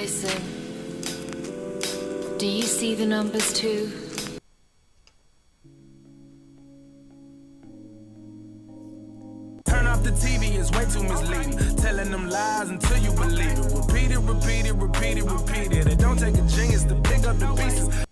Listen. Do you see the numbers too? Turn off the TV, it's way too misleading. Telling them lies until you believe it. Repeat it, repeat it, repeat it, repeat it. It don't take a genius to pick up the pieces.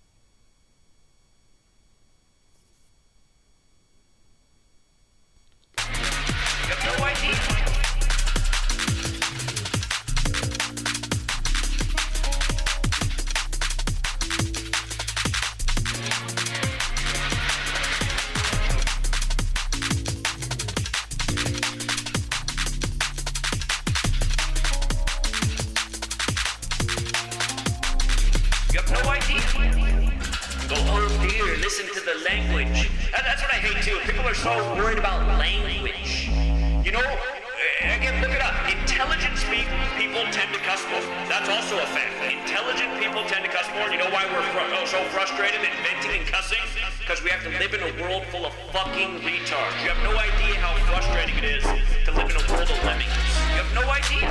Listen to the language. That's what I hate too. People are so worried about language. You know, again, look it up. Intelligent people tend to cuss more. That's also a fact. Intelligent people tend to cuss more. And you know why we're so frustrated and venting and cussing? Because we have to live in a world full of fucking retards. You have no idea how frustrating it is to live in a world of lemmings. You have no idea.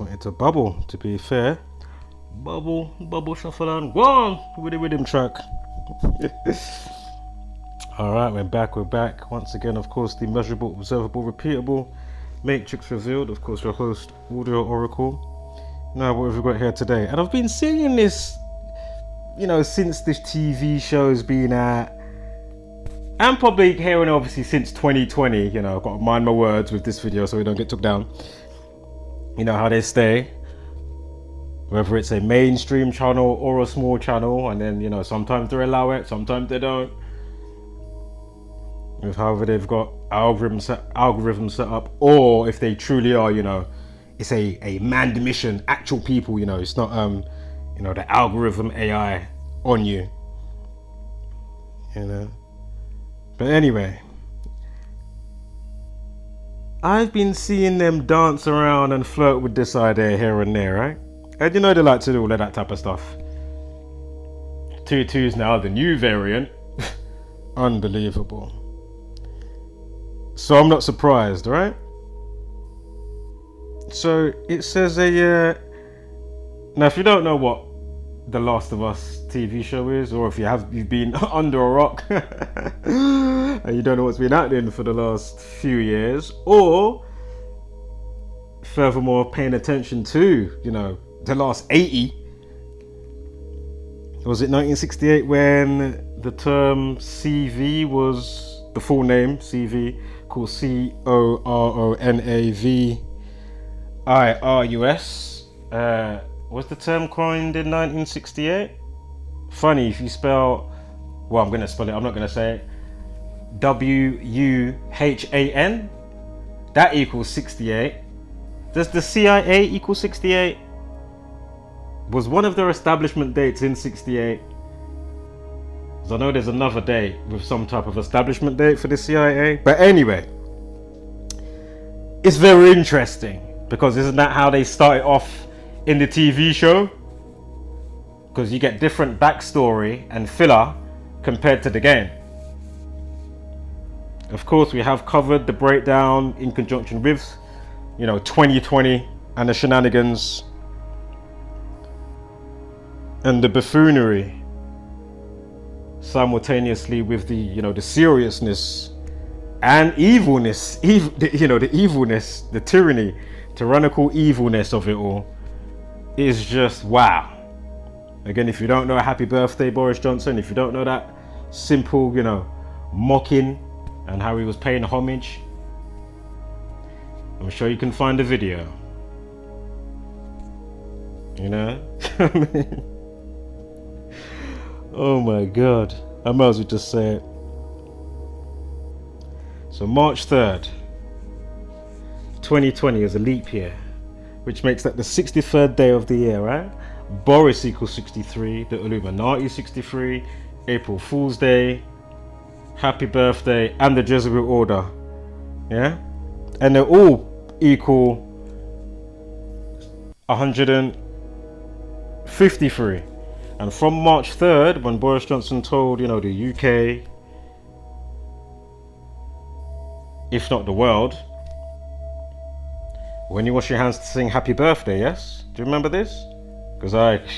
Wanted to bubble, to be fair. Bubble shuffle and go on with the rhythm track. Alright, we're back once again. Of course, the measurable, observable, repeatable matrix revealed. Of course, your host, Audio Oracle. Now, what have we got here today? And I've been seeing this, you know, since this TV show's been out, and probably hearing obviously since 2020. You know, I've got to mind my words with this video so we don't get took down. You know how they stay, whether it's a mainstream channel or a small channel, and then, you know, sometimes they allow it, sometimes they don't. With however they've got algorithms set up, or if they truly are, you know, it's a manned mission, actual people, you know, it's not you know, the algorithm AI on you. You know. But anyway, I've been seeing them dance around and flirt with this idea here and there, right? And you know they like to do all of that type of stuff. 2.2 is now the new variant. Unbelievable. So I'm not surprised, right? So it says now if you don't know what The Last of Us TV show is, or if you've been under a rock and you don't know what's been happening for the last few years, or furthermore paying attention to, you know, the last 80, was it 1968 when the term CV was the full name, CV, called CORONAVIRUS, was the term coined in 1968? Funny, if you spell, well, I'm going to spell it, I'm not going to say it, WUHAN, that equals 68. Does the CIA equal 68? Was one of their establishment dates in 68? Because I know there's another date with some type of establishment date for the CIA. But anyway, it's very interesting, because isn't that how they started off in the TV show? Because you get different backstory and filler compared to the game. Of course, we have covered the breakdown in conjunction with, you know, 2020 and the shenanigans and the buffoonery, simultaneously with the, you know, the seriousness and evilness, the evilness, the tyranny, tyrannical evilness of it all is just wow. Again, if you don't know, happy birthday, Boris Johnson. If you don't know that simple, you know, mocking and how he was paying homage, I'm sure you can find a video. You know? Oh my God. I might as well just say it. So March 3rd, 2020 is a leap year, which makes that the 63rd day of the year, right? Boris equals 63, the Illuminati 63, April Fool's Day, Happy Birthday, and the Jesuit Order. Yeah? And they're all equal 153. And from March 3rd, when Boris Johnson told, you know, the UK, if not the world, when you wash your hands to sing happy birthday, yes? Do you remember this? Because I've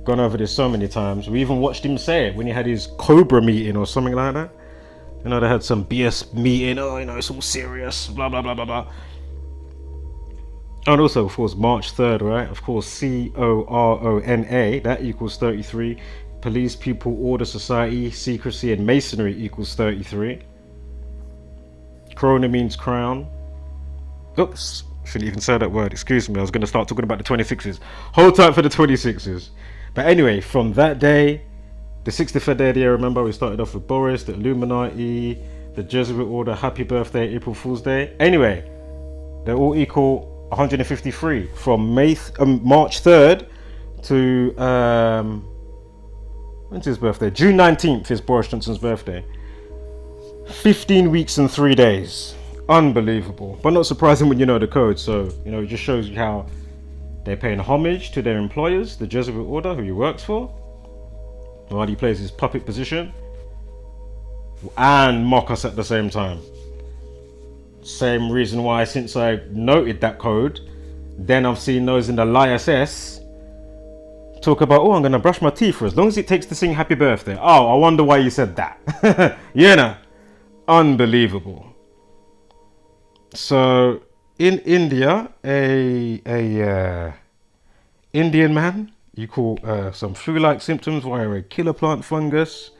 gone over this so many times. We even watched him say it when he had his Cobra meeting or something like that. You know, they had some BS meeting, oh, you know, it's all serious, blah, blah, blah, blah, blah. And also, of course, March 3rd, right? Of course, CORONA, that equals 33. Police, people, order, society, secrecy, and masonry equals 33. Corona means crown. Oops, shouldn't even say that word, excuse me. I was going to start talking about the 26s. Hold tight for the 26s. But anyway, from that day, the 65th day of the year, remember, we started off with Boris, the Illuminati, the Jesuit Order, Happy Birthday, April Fool's Day. Anyway, they're all equal 153 from March 3rd to when's his birthday? June 19th is Boris Johnson's birthday. 15 weeks and 3 days. Unbelievable, but not surprising when you know the code. So, you know, it just shows you how they're paying homage to their employers, the Jesuit Order, who he works for, while he plays his puppet position, and mock us at the same time. Same reason why, since I noted that code, then I've seen those in the LISS talk about, oh, I'm gonna brush my teeth for as long as it takes to sing happy birthday. Oh, I wonder why you said that. You know, unbelievable. So in India, a Indian man, you call some flu-like symptoms via a killer plant fungus.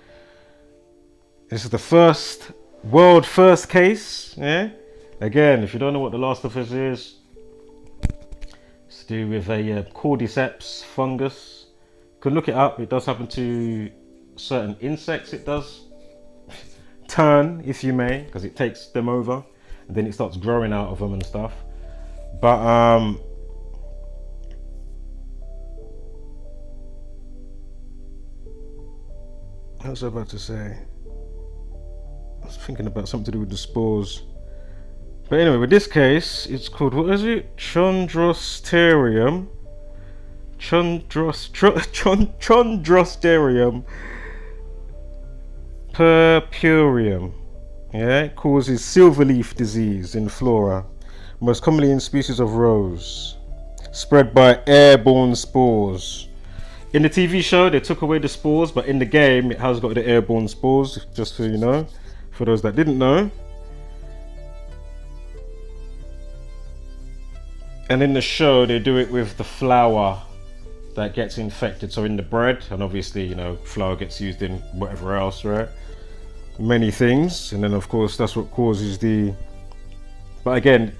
This is the world first case. Yeah. Again, if you don't know what the Last of Us is, it's to do with a cordyceps fungus. You can look it up. It does happen to certain insects. It does turn, if you may, because it takes them over, and then it starts growing out of them and stuff. But what was I about to say? I was thinking about something to do with the spores. But anyway, with this case, it's called, what is it? Chondrostereum Purpureum. Yeah, it causes silverleaf disease in flora, most commonly in species of rose, spread by airborne spores. In the TV show, they took away the spores, but in the game, it has got the airborne spores, just so you know, for those that didn't know. And in the show, they do it with the flour that gets infected. So in the bread, and obviously, you know, flour gets used in whatever else, right? Many things. And then, of course, that's what causes the... But again,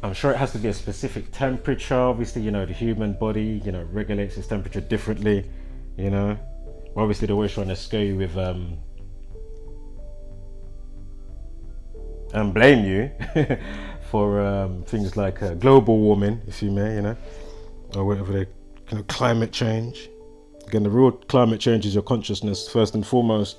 I'm sure it has to be a specific temperature. Obviously, you know, the human body, you know, regulates its temperature differently, you know. Obviously, they're always trying to scare you with... and blame you for things like global warming, if you may, you know, or whatever they, you know, climate change. Again, the real climate change is your consciousness, first and foremost.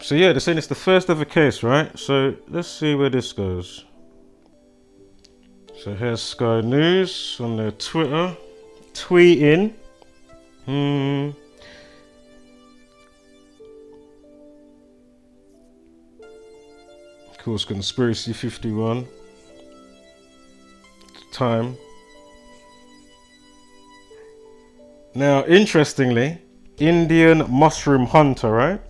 So yeah, they're saying it's the first ever case, right? So let's see where this goes. So here's Sky News on their Twitter, tweeting. Of course, Conspiracy 51. Time. Now, interestingly, Indian mushroom hunter, right?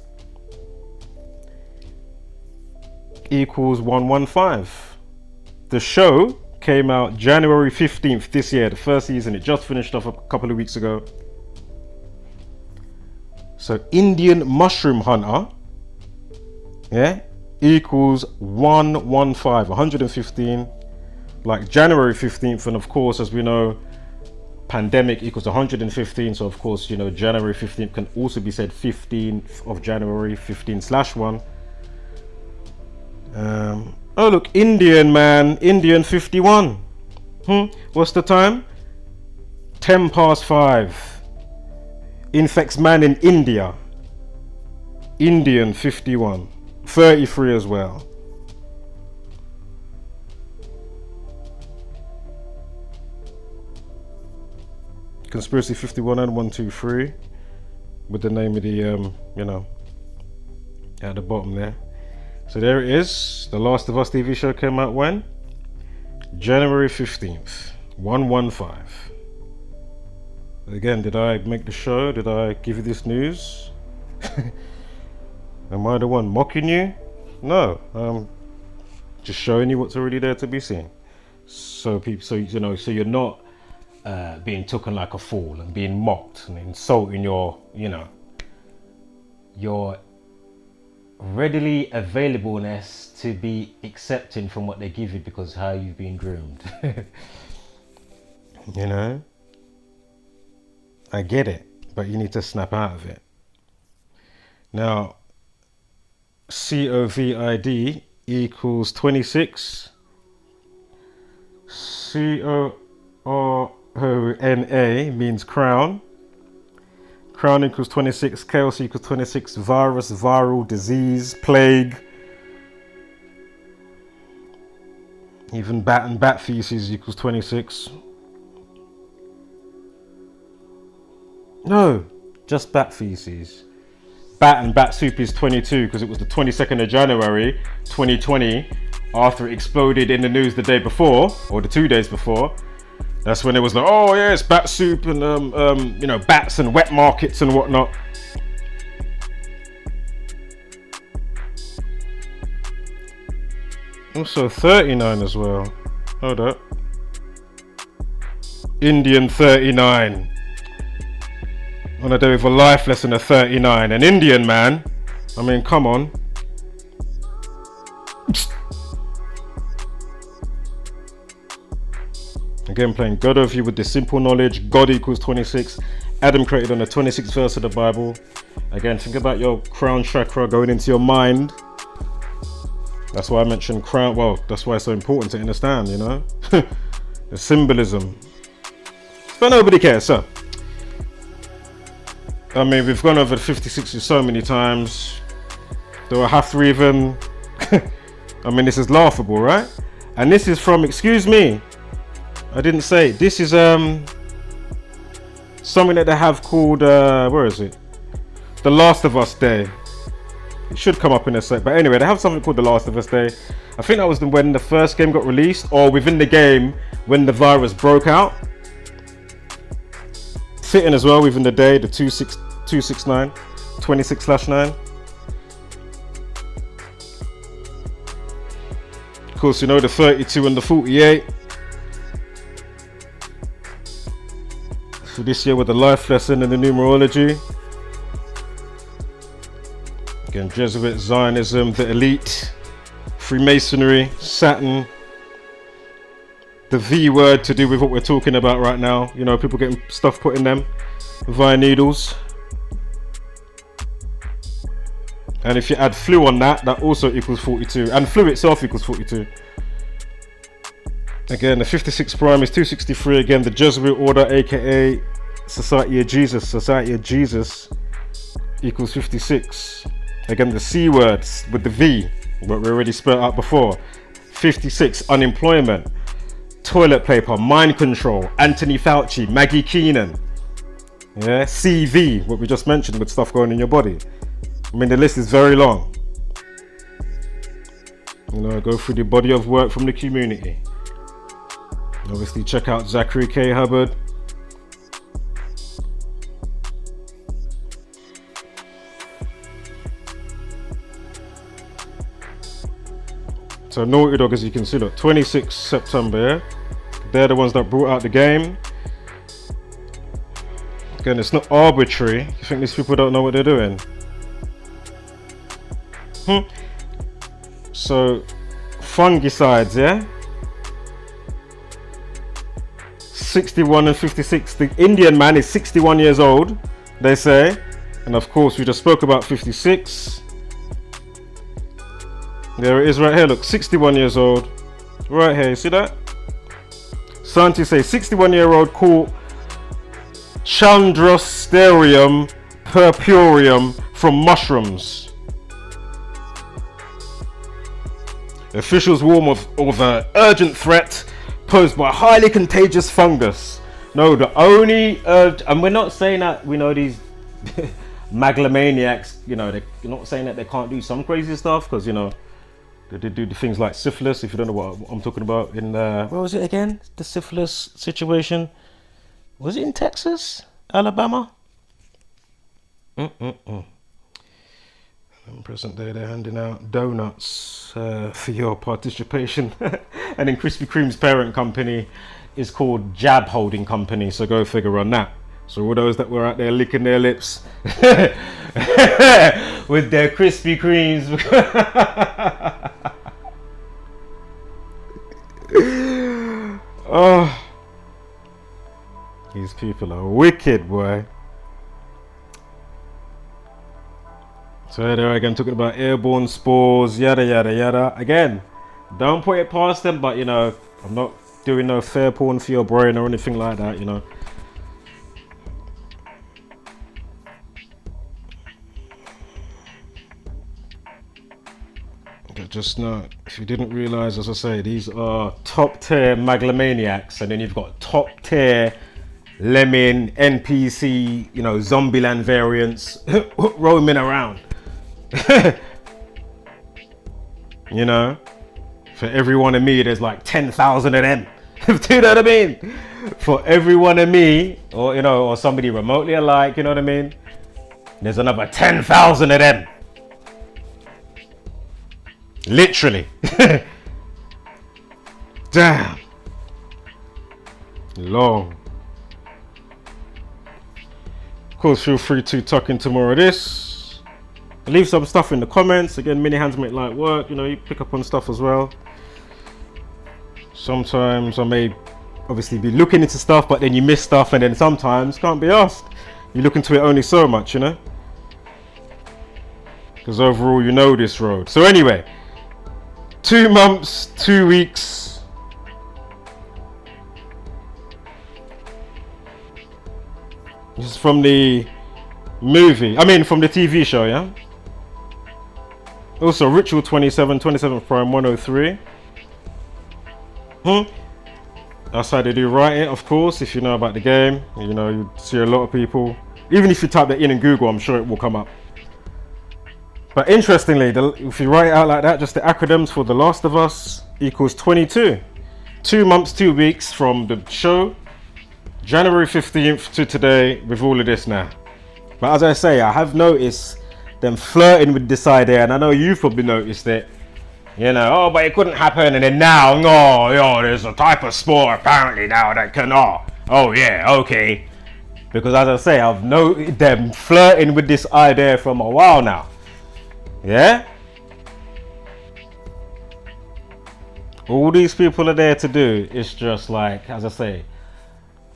Equals 115. The show came out January 15th this year, the first season. It just finished off a couple of weeks ago. So Indian mushroom hunter, yeah, equals 115, 115, like January 15th. And of course, as we know, pandemic equals 115. So of course, you know, January 15th can also be said 15th of January, 15/1. Oh look, Indian man, Indian 51. What's the time? 5:10. Infects man in India. Indian 51. 33 as well. Conspiracy 51 and 123 with the name of the you know, at the bottom there. So there it is. The Last of Us TV show came out when? January 15th. 115. Again, did I make the show? Did I give you this news? Am I the one mocking you? No, I'm just showing you what's already there to be seen. So people, so you know, so you're not being taken like a fool and being mocked and insulting your, you know, your readily availableness to be accepting from what they give you because how you've been groomed. You know, I get it, but you need to snap out of it. Now, COVID equals 26. CORONA means crown. Crown equals 26. Chaos equals 26. Virus, viral, disease, plague. Even bat and bat feces equals 26. No, just bat feces. Bat and bat soup is 22 because it was the 22nd of January 2020 after it exploded in the news the day before or the 2 days before. That's when it was like, oh yeah, it's bat soup and you know, bats and wet markets and whatnot. Also 39 as well. Hold up. Indian 39. On a day with a life lesson of 39. An Indian man. I mean, come on. Again, playing God over you with the simple knowledge. God equals 26. Adam created on the 26th verse of the Bible. Again, think about your crown chakra going into your mind. That's why I mentioned crown. Well, that's why it's so important to understand, you know. The symbolism. But nobody cares, so. I mean, we've gone over the 56 so many times. Do I have to even... I mean, this is laughable, right? And this is from, excuse me, I didn't say it. This is something that they have called, where is it? The Last of Us Day. It should come up in a sec. But anyway, they have something called The Last of Us Day. I think that was when the first game got released, or within the game when the virus broke out. Fitting as well within the day, the 269, 26/9. Of course, you know, the 32 and the 48. So this year with the life lesson and the numerology. Again, Jesuit, Zionism, the elite, Freemasonry, Saturn. The V word to do with what we're talking about right now. You know, people getting stuff put in them via needles. And if you add flu on that, that also equals 42. And flu itself equals 42. Again, the 56 prime is 263. Again, the Jesuit order, aka Society of Jesus, equals 56. Again, the C words with the V, what we already spelled out before. 56, unemployment, toilet paper, mind control, Anthony Fauci, Maggie Keenan. Yeah, CV, what we just mentioned with stuff going in your body. I mean, the list is very long. You know, go through the body of work from the community. Obviously, check out Zachary K. Hubbard. So Naughty Dog, as you can see, look, 26 September, yeah? They're the ones that brought out the game. Again, it's not arbitrary. You think these people don't know what they're doing? So, fungicides, yeah? 61 and 56. The Indian man is 61 years old, they say. And of course, we just spoke about 56. There it is right here. Look, 61 years old. Right here, you see that? Scientists say 61-year-old caught Chondrostereum Purpureum from mushrooms. Officials warn of an urgent threat posed by highly contagious fungus. No, the only and we're not saying that we know these megalomaniacs, you know, they're not saying that they can't do some crazy stuff, because, you know, they do things like syphilis. If you don't know what I'm talking about, in where was it again? The syphilis situation. Was it in Texas, Alabama? In present day, they're handing out donuts for your participation. And then Krispy Kreme's parent company is called Jab Holding Company, so go figure on that. So all those that were out there licking their lips with their Krispy Kremes. Oh, these people are wicked, boy. So there again, talking about airborne spores, yada yada yada. Again, don't put it past them, but you know, I'm not doing no fair porn for your brain or anything like that, you know. But just know, if you didn't realize, as I say, these are top tier megalomaniacs, and then you've got top tier lemming, NPC, you know, Zombieland variants roaming around. You know, for every one of me, there's like 10,000 of them. Do you know what I mean? For every one of me, or you know, or somebody remotely alike, you know what I mean? There's another 10,000 of them. Literally. Damn. Long. Of course, feel free to tuck into more of this. Leave some stuff in the comments. Again, many hands make light work. You know, you pick up on stuff as well. Sometimes I may obviously be looking into stuff, but then you miss stuff, and then sometimes can't be asked. You look into it only so much, you know? Because overall, you know this road. So anyway, 2 months, 2 weeks. This is from the movie, from the TV show, yeah? Also, Ritual 27, 27th Prime 103. That's how they do write it, of course. If you know about the game, you know, you see a lot of people. Even if you type that in Google, I'm sure it will come up. But interestingly, if you write it out like that, just the acronyms for The Last of Us equals 22. 2 months, 2 weeks from the show, January 15th to today, with all of this now. But as I say, I have noticed them flirting with this idea, and I know you've probably noticed it. You know, oh, but it couldn't happen, and then now, no, yo, there's a type of spore apparently now that can, oh yeah, okay. Because as I say, I've noticed them flirting with this idea from a while now. Yeah? All these people are there to do is just like, as I say,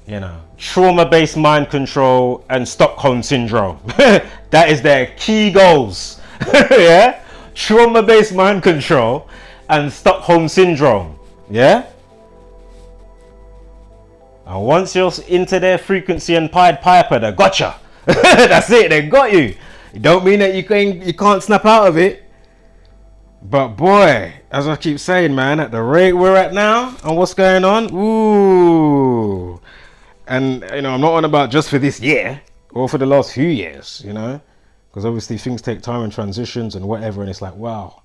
you know, trauma-based mind control and Stockholm syndrome. That is their key goals. Yeah? Trauma-based mind control and Stockholm syndrome. Yeah? And once you're into their frequency and Pied Piper, they gotcha. That's it, they got you. It don't mean that you can't snap out of it. But boy, as I keep saying, man, at the rate we're at now and what's going on, ooh. And, you know, I'm not on about just for this year or for the last few years, you know, because obviously things take time and transitions and whatever. And it's like, wow,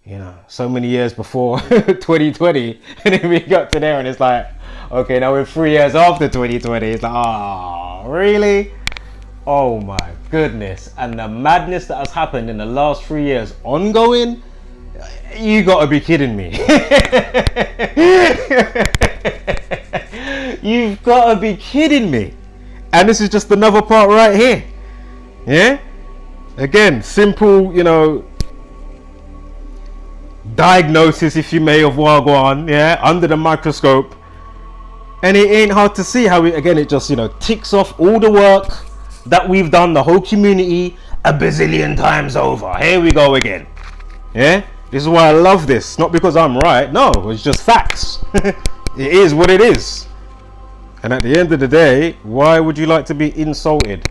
you know, so many years before 2020, and then we got to there and it's like, okay, now we're 3 years after 2020. It's like, oh, really? Oh my goodness. And the madness that has happened in the last 3 years ongoing, you gotta be kidding me. You've gotta be kidding me. And this is just another part right here. Yeah? Again, simple, you know, diagnosis, if you may, of Wagwan, yeah, under the microscope. And it ain't hard to see how it just, ticks off all the work that we've done, the whole community, a bazillion times over. Here we go again. Yeah? This is why I love this. Not because I'm right. No, it's just facts. It is what it is. And at the end of the day, why would you like to be insulted?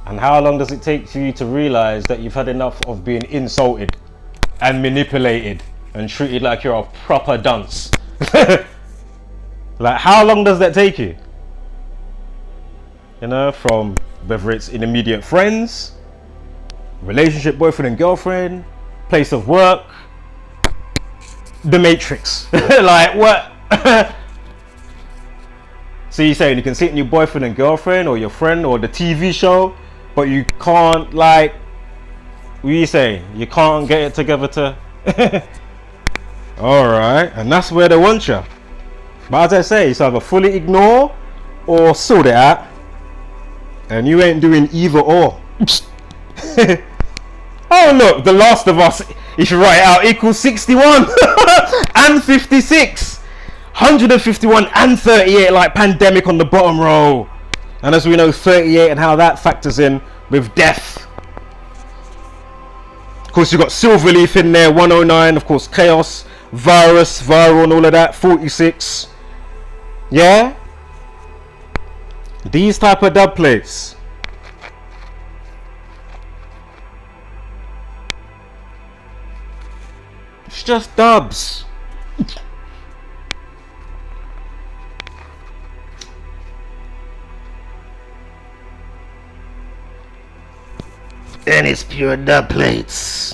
And how long does it take for you to realize that you've had enough of being insulted and manipulated and treated like you're a proper dunce? Like, how long does that take you? From whether it's in immediate friends, relationship, boyfriend and girlfriend, place of work, the Matrix. Like, what? So you're saying you can sit in your boyfriend and girlfriend or your friend or the TV show, but you can't, like, what are you saying? You can't get it together to... Alright, and that's where they want you. But as I say, it's either fully ignore or sort it out. And you ain't doing either or. Oh look, The Last of Us, if you write it out, equals 61 and 56. 151 and 38, like Pandemic on the bottom row. And as we know, 38 and how that factors in with death. Of course, you've got Silverleaf in there, 109. Of course, Chaos, Virus, Viral and all of that, 46. Yeah? These type of dub plates. It's just dubs. And it's pure dub plates.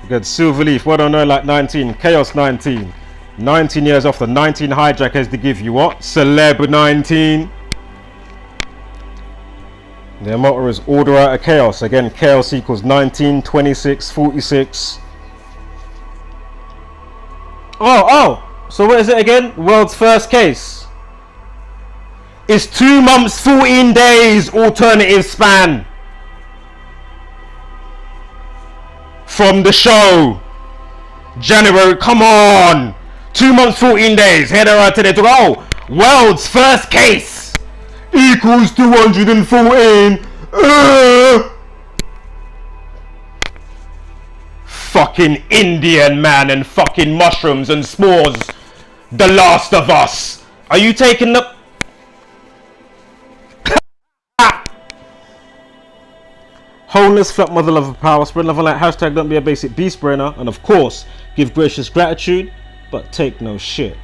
Good. Silverleaf, what I know, like 19. Chaos 19. 19 years off the 19 hijackers to give you what? Celeb 19. Their motto is order out of chaos. Again, chaos equals 19, 26, 46. Oh, so what is it again? World's first case. It's 2 months, 14 days alternative span from the show. January, come on. 2 months, 14 days. Head around to the oh, world's first case equals 214. Fucking Indian man and fucking mushrooms and spores. The Last of Us. Are you taking the wholeness, flat mother, love of power, spread love and light, hashtag don't be a basic beast brainer, and of course give gracious gratitude but take no shit.